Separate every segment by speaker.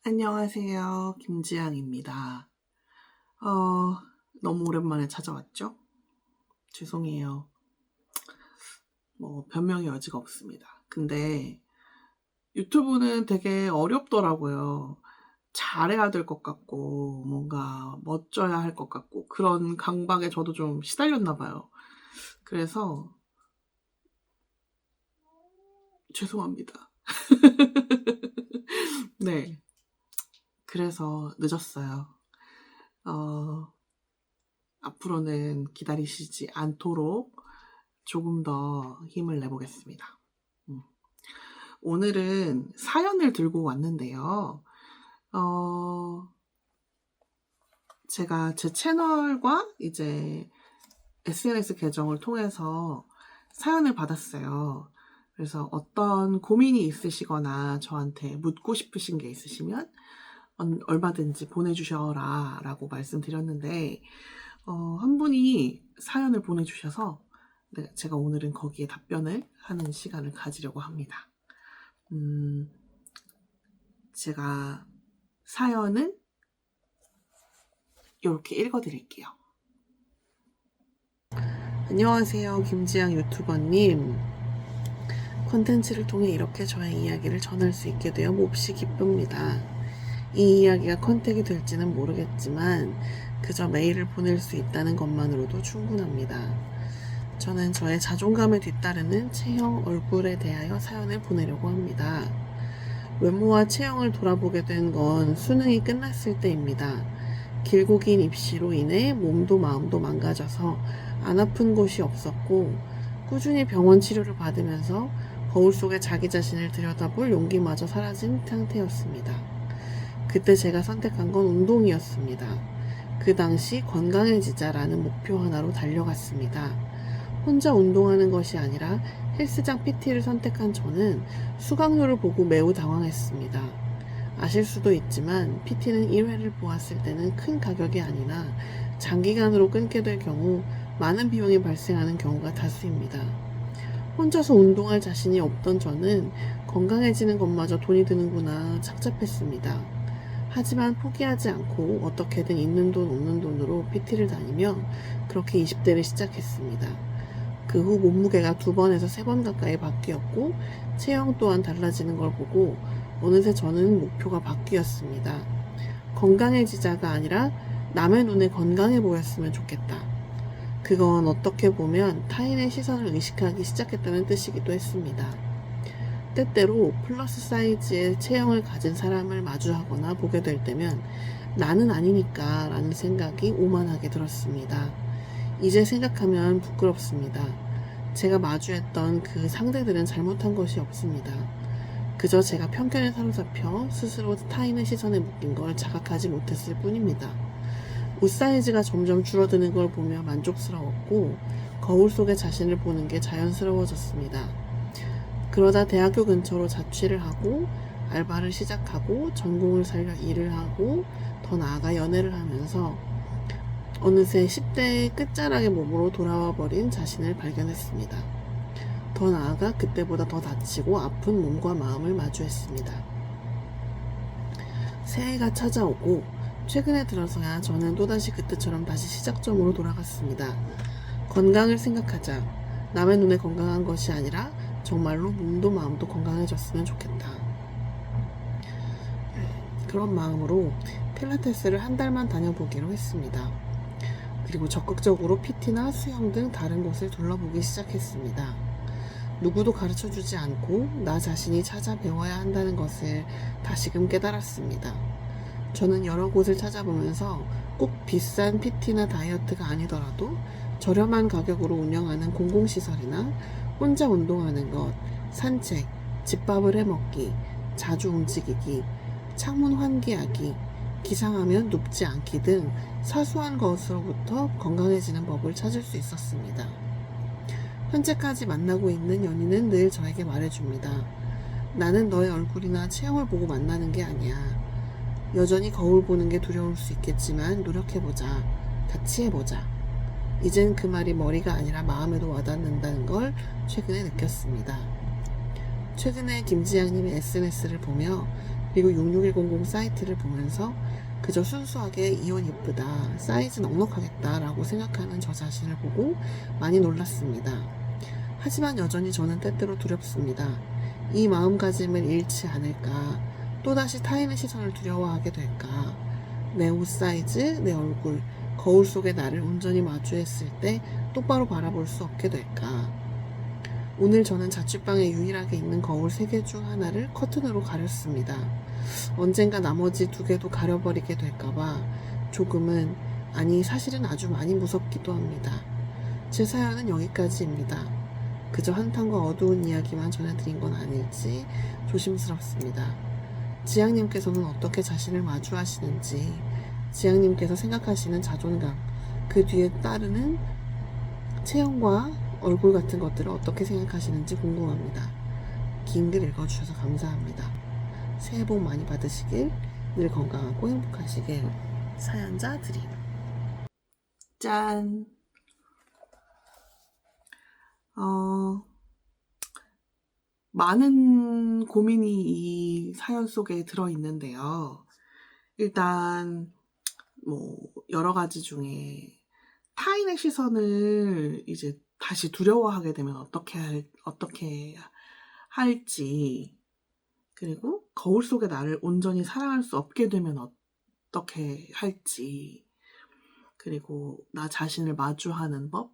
Speaker 1: 안녕하세요. 김지향입니다. 어, 너무 오랜만에 찾아왔죠? 죄송해요. 변명의 여지가 없습니다. 근데 유튜브는 되게 어렵더라고요. 잘해야 될 것 같고, 뭔가 멋져야 할 것 같고, 그런 강박에 저도 좀 시달렸나 봐요. 그래서, 죄송합니다. 네. 그래서 늦었어요. 어, 앞으로는 기다리시지 않도록 조금 더 힘을 내보겠습니다. 오늘은 사연을 들고 왔는데요. 제가 제 채널과 이제 SNS 계정을 통해서 사연을 받았어요. 그래서 어떤 고민이 있으시거나 저한테 묻고 싶으신 게 있으시면 얼마든지 보내주셔라 라고 말씀드렸는데, 한 분이 사연을 보내주셔서 제가 오늘은 거기에 답변을 하는 시간을 가지려고 합니다. 제가 사연을 이렇게 읽어드릴게요. 안녕하세요, 김지향 유튜버님. 콘텐츠를 통해 이렇게 저의 이야기를 전할 수 있게 되어 몹시 기쁩니다. 이 이야기가 컨택이 될지는 모르겠지만 그저 메일을 보낼 수 있다는 것만으로도 충분합니다. 저는 저의 자존감에 뒤따르는 체형, 얼굴에 대하여 사연을 보내려고 합니다. 외모와 체형을 돌아보게 된 건 수능이 끝났을 때입니다. 길고 긴 입시로 인해 몸도 마음도 망가져서 안 아픈 곳이 없었고, 꾸준히 병원 치료를 받으면서 거울 속에 자기 자신을 들여다볼 용기마저 사라진 상태였습니다. 그때 제가 선택한 건 운동이었습니다. 그 당시 건강해지자라는 목표 하나로 달려갔습니다. 혼자 운동하는 것이 아니라 헬스장 PT를 선택한 저는 수강료를 보고 매우 당황했습니다. 아실 수도 있지만 PT는 1회를 보았을 때는 큰 가격이 아니라 장기간으로 끊게 될 경우 많은 비용이 발생하는 경우가 다수입니다. 혼자서 운동할 자신이 없던 저는 건강해지는 것마저 돈이 드는구나 착잡했습니다. 하지만 포기하지 않고 어떻게든 있는 돈 없는 돈으로 PT를 다니며 그렇게 20대를 시작했습니다. 그 후 몸무게가 2번에서 3번 가까이 바뀌었고 체형 또한 달라지는 걸 보고 어느새 저는 목표가 바뀌었습니다. 건강해지자가 아니라 남의 눈에 건강해 보였으면 좋겠다. 그건 어떻게 보면 타인의 시선을 의식하기 시작했다는 뜻이기도 했습니다. 때때로 플러스 사이즈의 체형을 가진 사람을 마주하거나 보게 될 때면 나는 아니니까 라는 생각이 오만하게 들었습니다. 이제 생각하면 부끄럽습니다. 제가 마주했던 그 상대들은 잘못한 것이 없습니다. 그저 제가 편견에 사로잡혀 스스로 타인의 시선에 묶인 걸 자각하지 못했을 뿐입니다. 옷 사이즈가 점점 줄어드는 걸 보며 만족스러웠고 거울 속에 자신을 보는 게 자연스러워졌습니다. 그러다 대학교 근처로 자취를 하고 알바를 시작하고 전공을 살려 일을 하고 더 나아가 연애를 하면서 어느새 10대의 끝자락의 몸으로 돌아와 버린 자신을 발견했습니다. 더 나아가 그때보다 더 다치고 아픈 몸과 마음을 마주했습니다. 새해가 찾아오고 최근에 들어서야 저는 또다시 그때처럼 다시 시작점으로 돌아갔습니다. 건강을 생각하자. 남의 눈에 건강한 것이 아니라 정말로 몸도 마음도 건강해졌으면 좋겠다. 그런 마음으로 필라테스를 한 달만 다녀보기로 했습니다. 그리고 적극적으로 PT나 수영 등 다른 곳을 둘러보기 시작했습니다. 누구도 가르쳐주지 않고 나 자신이 찾아 배워야 한다는 것을 다시금 깨달았습니다. 저는 여러 곳을 찾아보면서 꼭 비싼 PT나 다이어트가 아니더라도 저렴한 가격으로 운영하는 공공시설이나 혼자 운동하는 것, 산책, 집밥을 해먹기, 자주 움직이기, 창문 환기하기, 기상하면 눕지 않기 등 사소한 것으로부터 건강해지는 법을 찾을 수 있었습니다. 현재까지 만나고 있는 연인은 늘 저에게 말해줍니다. 나는 너의 얼굴이나 체형을 보고 만나는 게 아니야. 여전히 거울 보는 게 두려울 수 있겠지만 노력해보자. 같이 해보자. 이젠 그 말이 머리가 아니라 마음에도 와닿는다는 걸 최근에 느꼈습니다. 최근에 김지향님의 SNS를 보며 그리고 66100 사이트를 보면서 그저 순수하게 이 옷 예쁘다, 사이즈 넉넉하겠다 라고 생각하는 저 자신을 보고 많이 놀랐습니다. 하지만 여전히 저는 때때로 두렵습니다. 이 마음가짐을 잃지 않을까, 또다시 타인의 시선을 두려워하게 될까, 내 옷 사이즈, 내 얼굴, 거울 속의 나를 온전히 마주했을 때 똑바로 바라볼 수 없게 될까. 오늘 저는 자취방에 유일하게 있는 거울 3개 중 하나를 커튼으로 가렸습니다. 언젠가 나머지 2개도 가려버리게 될까봐 조금은, 아니 사실은 아주 많이 무섭기도 합니다. 제 사연은 여기까지입니다. 그저 한탄과 어두운 이야기만 전해드린 건 아닐지 조심스럽습니다. 지향님께서는 어떻게 자신을 마주하시는지, 지향님께서 생각하시는 자존감, 그 뒤에 따르는 체형과 얼굴 같은 것들을 어떻게 생각하시는지 궁금합니다. 긴 글 읽어주셔서 감사합니다. 새해 복 많이 받으시길, 늘 건강하고 행복하시길. 사연자 드림. 짠! 많은 고민이 이 사연 속에 들어있는데요. 일단 여러 가지 중에 타인의 시선을 이제 다시 두려워하게 되면 어떻게 할지, 그리고 거울 속의 나를 온전히 사랑할 수 없게 되면 어떻게 할지, 그리고 나 자신을 마주하는 법,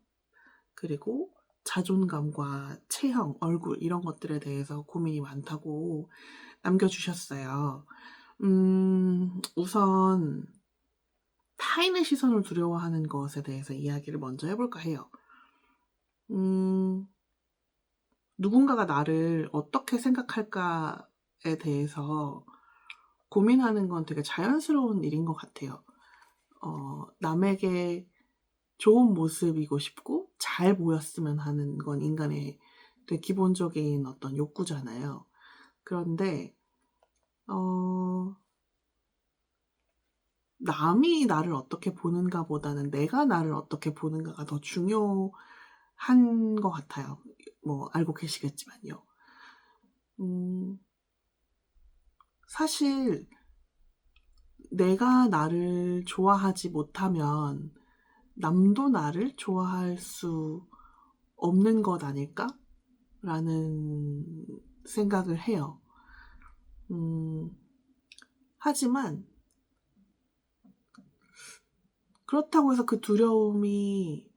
Speaker 1: 그리고 자존감과 체형, 얼굴 이런 것들에 대해서 고민이 많다고 남겨주셨어요. 우선 타인의 시선을 두려워하는 것에 대해서 이야기를 먼저 해볼까 해요. 누군가가 나를 어떻게 생각할까에 대해서 고민하는 건 되게 자연스러운 일인 것 같아요. 남에게 좋은 모습이고 싶고 잘 보였으면 하는 건 인간의 되게 기본적인 어떤 욕구잖아요. 그런데 남이 나를 어떻게 보는가 보다는 내가 나를 어떻게 보는가가 더 중요한 것 같아요. 알고 계시겠지만요. 사실 내가 나를 좋아하지 못하면 남도 나를 좋아할 수 없는 것 아닐까? 라는 생각을 해요. 하지만 그렇다고 해서 그 두려움이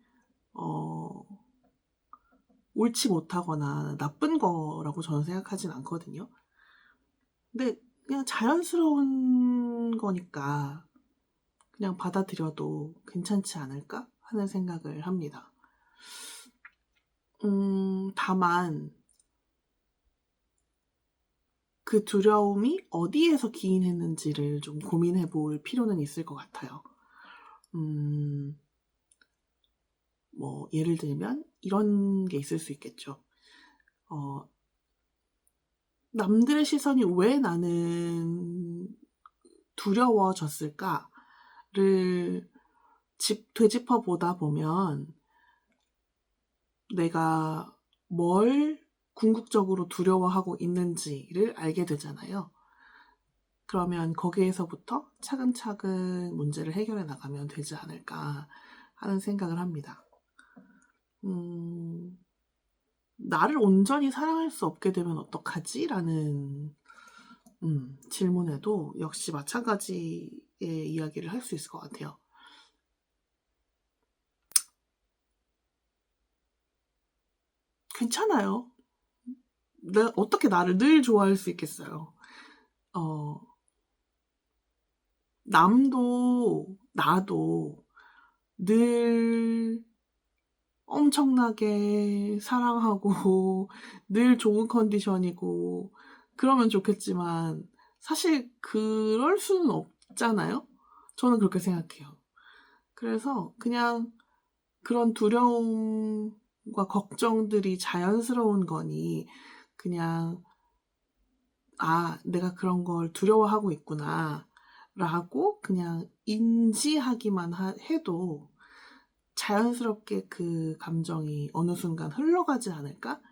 Speaker 1: 옳지 못하거나 나쁜 거라고 저는 생각하진 않거든요. 근데 그냥 자연스러운 거니까 그냥 받아들여도 괜찮지 않을까 하는 생각을 합니다. 다만 그 두려움이 어디에서 기인했는지를 좀 고민해 볼 필요는 있을 것 같아요. 예를 들면 이런 게 있을 수 있겠죠. 남들의 시선이 왜 나는 두려워졌을까를 되짚어 보다 보면 내가 뭘 궁극적으로 두려워하고 있는지를 알게 되잖아요. 그러면 거기에서부터 차근차근 문제를 해결해 나가면 되지 않을까 하는 생각을 합니다. 나를 온전히 사랑할 수 없게 되면 어떡하지? 라는 질문에도 역시 마찬가지의 이야기를 할 수 있을 것 같아요. 괜찮아요. 내가 어떻게 나를 늘 좋아할 수 있겠어요. 남도 나도 늘 엄청나게 사랑하고 늘 좋은 컨디션이고 그러면 좋겠지만 사실 그럴 수는 없잖아요. 저는 그렇게 생각해요. 그래서 그냥 그런 두려움과 걱정들이 자연스러운 거니 그냥 내가 그런 걸 두려워하고 있구나 라고 그냥 인지하기만 해도 자연스럽게 그 감정이 어느 순간 흘러가지 않을까?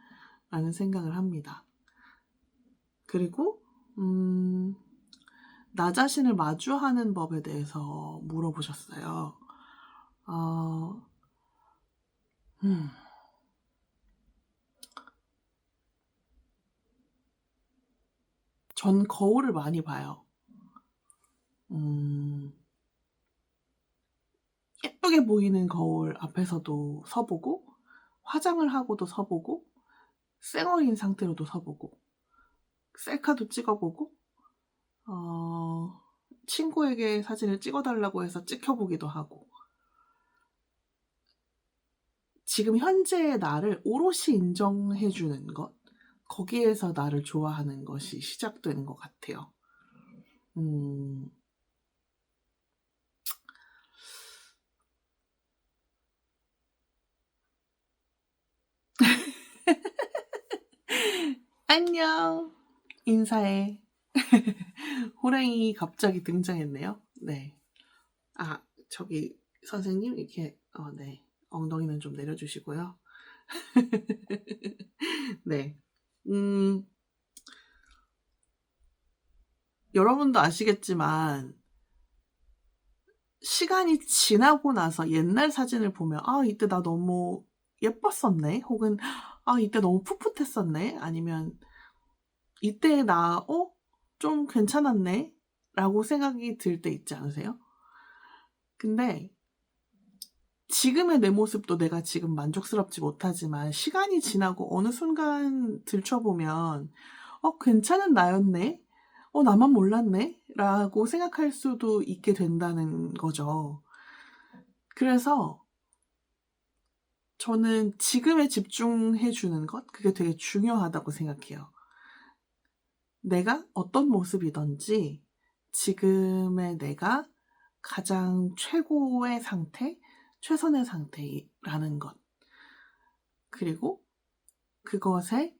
Speaker 1: 라는 생각을 합니다. 그리고 나 자신을 마주하는 법에 대해서 물어보셨어요. 전 거울을 많이 봐요. 예쁘게 보이는 거울 앞에서도 서보고, 화장을 하고도 서보고, 쌩얼인 상태로도 서보고, 셀카도 찍어보고, 친구에게 사진을 찍어달라고 해서 찍혀보기도 하고, 지금 현재의 나를 오롯이 인정해주는 것, 거기에서 나를 좋아하는 것이 시작되는 것 같아요. 안녕. 인사해. 호랑이 갑자기 등장했네요. 네. 아, 저기 선생님 이렇게 네. 엉덩이는 좀 내려주시고요. 네. 여러분도 아시겠지만 시간이 지나고 나서 옛날 사진을 보면 이때 나 너무 예뻤었네. 혹은 이때 너무 풋풋했었네. 아니면 이때 나 좀 괜찮았네. 라고 생각이 들 때 있지 않으세요? 근데 지금의 내 모습도 내가 지금 만족스럽지 못하지만 시간이 지나고 어느 순간 들춰보면 괜찮은 나였네? 나만 몰랐네? 라고 생각할 수도 있게 된다는 거죠. 그래서 저는 지금에 집중해주는 것, 그게 되게 중요하다고 생각해요. 내가 어떤 모습이든지 지금의 내가 가장 최고의 상태, 최선의 상태라는 것. 그리고 그것에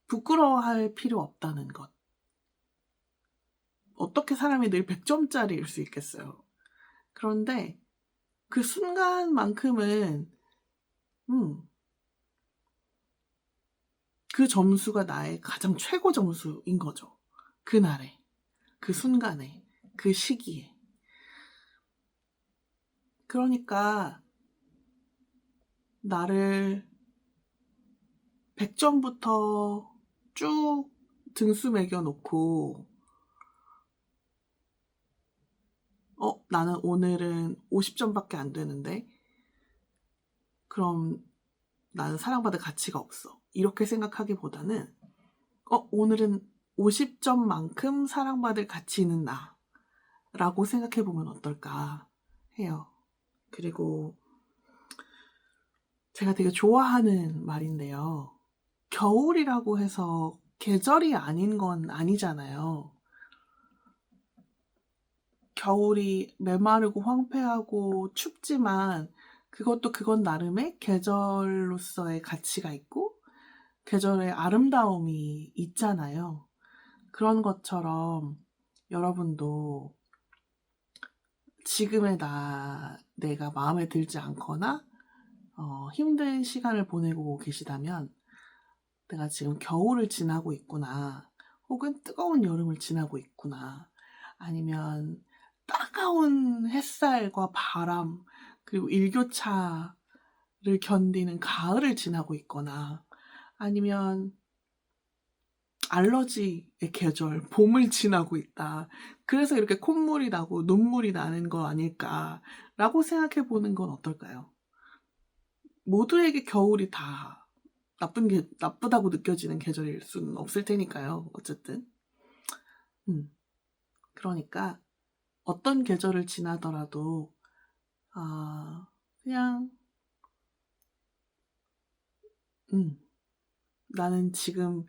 Speaker 1: 부끄러워할 필요 없다는 것. 어떻게 사람이 늘 100점짜리일 수 있겠어요. 그런데 그 순간만큼은 그 점수가 나의 가장 최고 점수인 거죠. 그날에, 그 순간에, 그 시기에. 그러니까 나를 100점부터 쭉 등수 매겨놓고 나는 오늘은 50점밖에 안 되는데 그럼 나는 사랑받을 가치가 없어. 이렇게 생각하기보다는 오늘은 50점만큼 사랑받을 가치 있는 나 라고 생각해보면 어떨까 해요. 그리고 제가 되게 좋아하는 말인데요. 겨울이라고 해서 계절이 아닌 건 아니잖아요. 겨울이 메마르고 황폐하고 춥지만 그건 나름의 계절로서의 가치가 있고 계절의 아름다움이 있잖아요. 그런 것처럼 여러분도 지금의 내가 마음에 들지 않거나 힘든 시간을 보내고 계시다면 내가 지금 겨울을 지나고 있구나, 혹은 뜨거운 여름을 지나고 있구나, 아니면 따가운 햇살과 바람 그리고 일교차를 견디는 가을을 지나고 있거나, 아니면 알러지의 계절 봄을 지나고 있다. 그래서 이렇게 콧물이 나고 눈물이 나는 거 아닐까라고 생각해 보는 건 어떨까요? 모두에게 겨울이 다 나쁘다고 느껴지는 계절일 수는 없을 테니까요. 어쨌든. 그러니까 어떤 계절을 지나더라도 그냥 나는 지금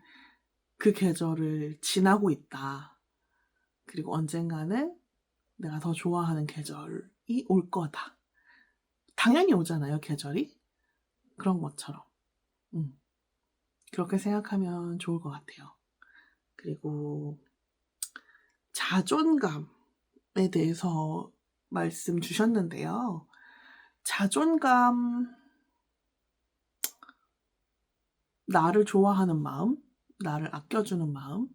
Speaker 1: 그 계절을 지나고 있다. 그리고 언젠가는 내가 더 좋아하는 계절이 올 거다. 당연히 오잖아요, 계절이. 그런 것처럼. 그렇게 생각하면 좋을 것 같아요. 그리고 자존감에 대해서 말씀 주셨는데요. 자존감, 나를 좋아하는 마음, 나를 아껴주는 마음,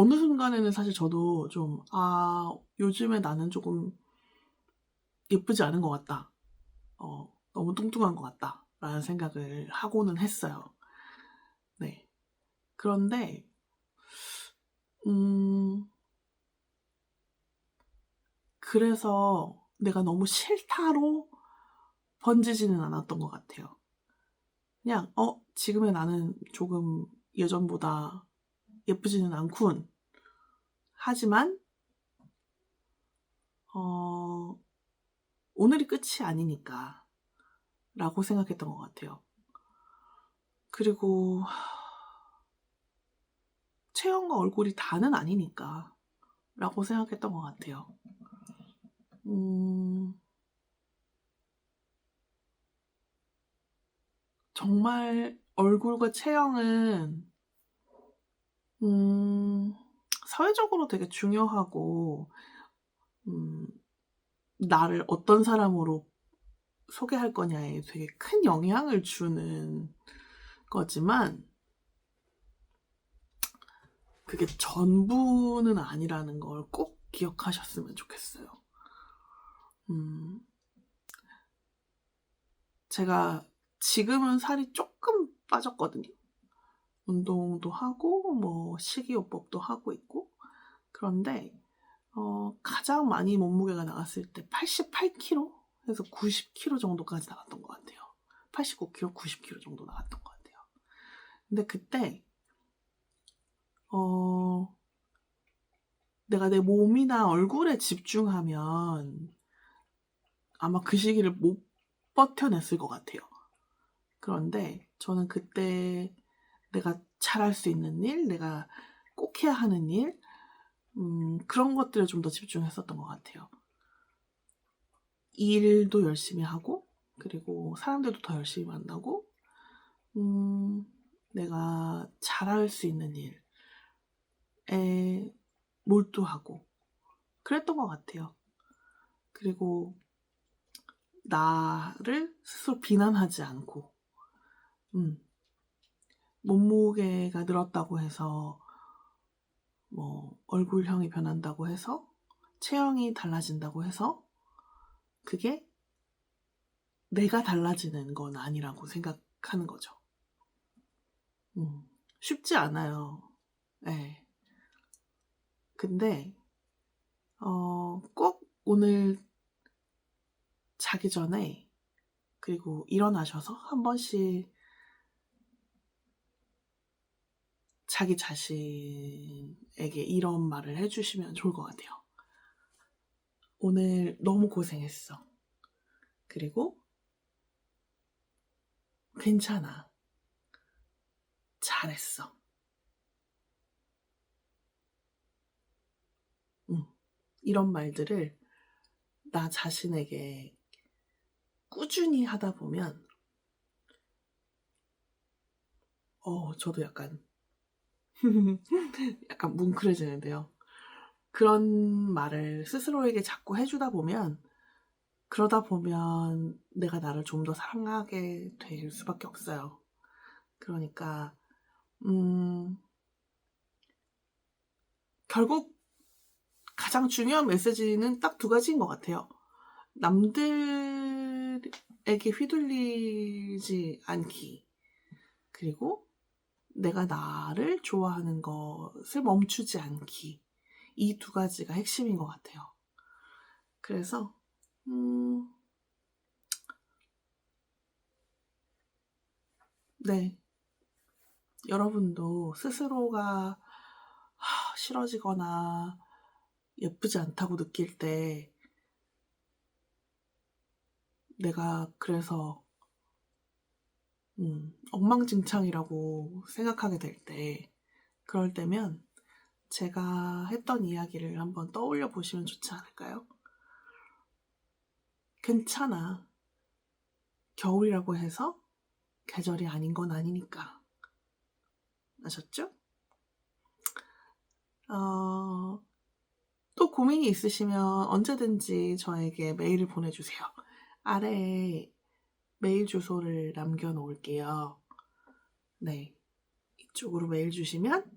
Speaker 1: 어느 순간에는 사실 저도 좀, 요즘에 나는 조금 예쁘지 않은 것 같다. 너무 뚱뚱한 것 같다. 라는 생각을 하고는 했어요. 네. 그런데, 그래서 내가 너무 싫다로 번지지는 않았던 것 같아요. 그냥, 지금의 나는 조금 예전보다 예쁘지는 않군. 하지만, 오늘이 끝이 아니니까. 라고 생각했던 것 같아요. 그리고, 체형과 얼굴이 다는 아니니까. 라고 생각했던 것 같아요. 정말 얼굴과 체형은 사회적으로 되게 중요하고 나를 어떤 사람으로 소개할 거냐에 되게 큰 영향을 주는 거지만 그게 전부는 아니라는 걸 꼭 기억하셨으면 좋겠어요. 제가 지금은 살이 조금 빠졌거든요. 운동도 하고 뭐 식이요법도 하고 있고. 그런데 가장 많이 몸무게가 나갔을 때 88kg에서 90kg 정도까지 나갔던 것 같아요. 89kg, 90kg 정도 나갔던 것 같아요. 근데 그때 내가 내 몸이나 얼굴에 집중하면 아마 그 시기를 못 버텨냈을 것 같아요. 그런데 저는 그때 내가 잘할 수 있는 일, 내가 꼭 해야 하는 일, 그런 것들에 좀 더 집중했었던 것 같아요. 일도 열심히 하고, 그리고 사람들도 더 열심히 만나고, 내가 잘할 수 있는 일에 몰두하고, 그랬던 것 같아요. 그리고 나를 스스로 비난하지 않고, 몸무게가 늘었다고 해서, 뭐, 얼굴형이 변한다고 해서, 체형이 달라진다고 해서, 그게 내가 달라지는 건 아니라고 생각하는 거죠. 쉽지 않아요. 네. 근데, 꼭 오늘 자기 전에, 그리고 일어나셔서 한 번씩 자기 자신에게 이런 말을 해주시면 좋을 것 같아요. 오늘 너무 고생했어. 그리고 괜찮아. 잘했어. 이런 말들을 나 자신에게 꾸준히 하다 보면 저도 약간 뭉클해지는데요. 그런 말을 스스로에게 자꾸 해주다 보면 그러다 보면 내가 나를 좀 더 사랑하게 될 수밖에 없어요. 그러니까 결국 가장 중요한 메시지는 딱 두 가지인 것 같아요. 남들에게 휘둘리지 않기. 그리고 내가 나를 좋아하는 것을 멈추지 않기. 이 두 가지가 핵심인 것 같아요. 그래서 네. 여러분도 스스로가 싫어지거나 예쁘지 않다고 느낄 때 내가 그래서 엉망진창이라고 생각하게 될 때 그럴 때면 제가 했던 이야기를 한번 떠올려 보시면 좋지 않을까요? 괜찮아. 겨울이라고 해서 계절이 아닌 건 아니니까. 아셨죠? 또 고민이 있으시면 언제든지 저에게 메일을 보내주세요. 아래에 메일 주소를 남겨놓을게요. 네. 이쪽으로 메일 주시면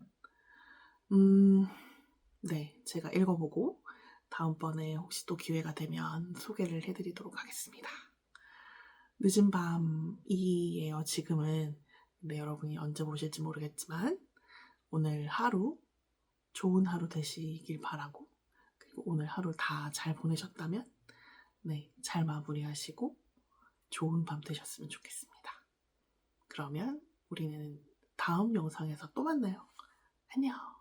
Speaker 1: 네, 제가 읽어보고 다음번에 혹시 또 기회가 되면 소개를 해드리도록 하겠습니다. 늦은 밤이에요, 지금은. 근데 여러분이 언제 보실지 모르겠지만 오늘 하루 좋은 하루 되시길 바라고, 그리고 오늘 하루 다 잘 보내셨다면 네, 잘 마무리하시고 좋은 밤 되셨으면 좋겠습니다. 그러면 우리는 다음 영상에서 또 만나요. 안녕.